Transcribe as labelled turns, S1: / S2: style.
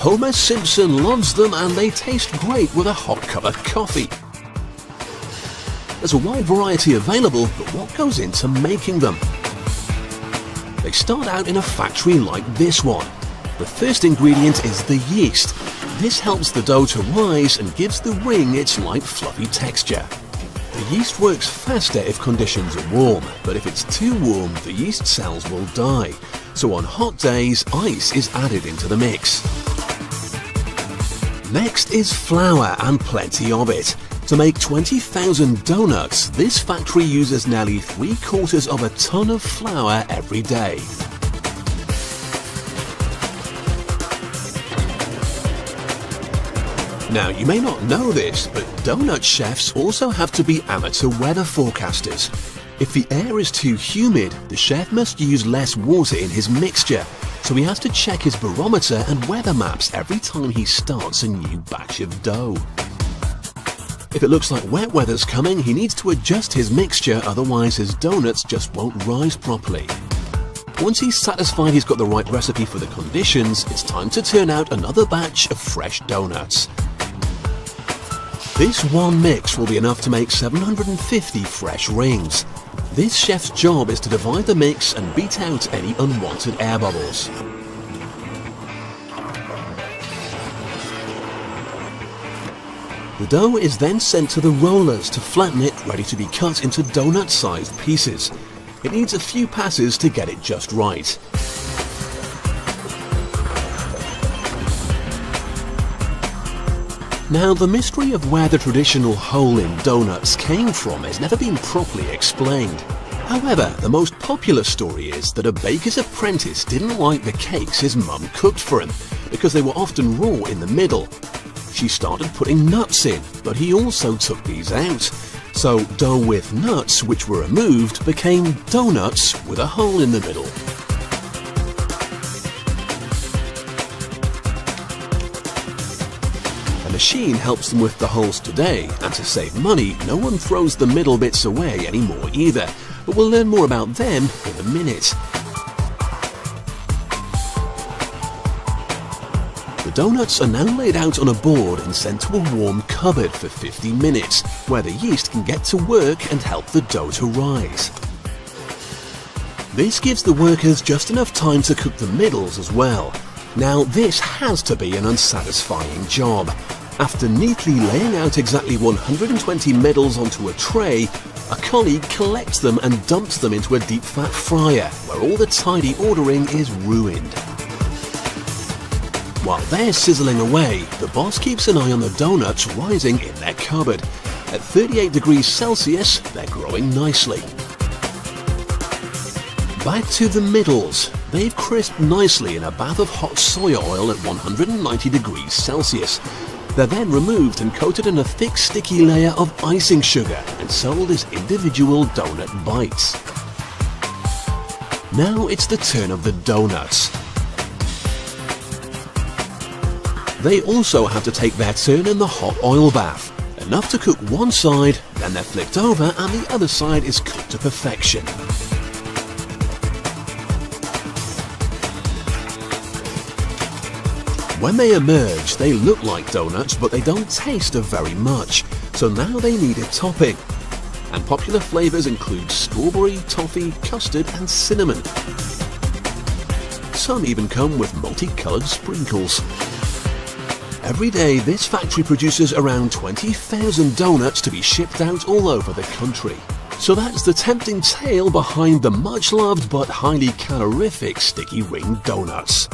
S1: Homer Simpson loves them and they taste great with a hot cup of coffee. There's a wide variety available, but what goes into making them? They start out in a factory like this one. The first ingredient is the yeast. This helps the dough to rise and gives the ring its light fluffy texture. The yeast works faster if conditions are warm, but if it's too warm, the yeast cells will die. So on hot days, ice is added into the mix. Next is flour and plenty of it. To make 20,000 donuts, this factory uses nearly 3/4 of a ton of flour every day. Now, you may not know this, but donut chefs also have to be amateur weather forecasters. If the air is too humid, the chef must use less water in his mixture, so he has to check his barometer and weather maps every time he starts a new batch of dough. If it looks like wet weather's coming, he needs to adjust his mixture, otherwise his donuts just won't rise properly. Once he's satisfied he's got the right recipe for the conditions, it's time to turn out another batch of fresh donuts. This one mix will be enough to make 750 fresh rings. This chef's job is to divide the mix and beat out any unwanted air bubbles. The dough is then sent to the rollers to flatten it, ready to be cut into donut-sized pieces. It needs a few passes to get it just right. Now, the mystery of where the traditional hole in donuts came from has never been properly explained. However, the most popular story is that a baker's apprentice didn't like the cakes his mum cooked for him because they were often raw in the middle. She started putting nuts in, but he also took these out. So dough with nuts, which were removed, became donuts with a hole in the middle. A machine helps them with the holes today, and to save money, no one throws the middle bits away anymore either, but we'll learn more about them in a minute. The donuts are now laid out on a board and sent to a warm cupboard for 50 minutes, where the yeast can get to work and help the dough to rise. This gives the workers just enough time to cook the middles as well. Now, this has to be an unsatisfying job. After neatly laying out exactly 120 middles onto a tray, a colleague collects them and dumps them into a deep fat fryer, where all the tidy ordering is ruined. While they're sizzling away, the boss keeps an eye on the donuts rising in their cupboard. At 38 degrees Celsius, they're growing nicely. Back to the middles. They've crisped nicely in a bath of hot soya oil at 190 degrees Celsius. They're then removed and coated in a thick sticky layer of icing sugar and sold as individual donut bites. Now it's the turn of the donuts. They also have to take their turn in the hot oil bath. Enough to cook one side, then they're flipped over and the other side is cooked to perfection. When they emerge, they look like donuts, but they don't taste of very much, so now they need a topping. And popular flavours include strawberry, toffee, custard and cinnamon. Some even come with multicoloured sprinkles. Every day, this factory produces around 20,000 donuts to be shipped out all over the country. So that's the tempting tale behind the much-loved but highly calorific sticky ring donuts.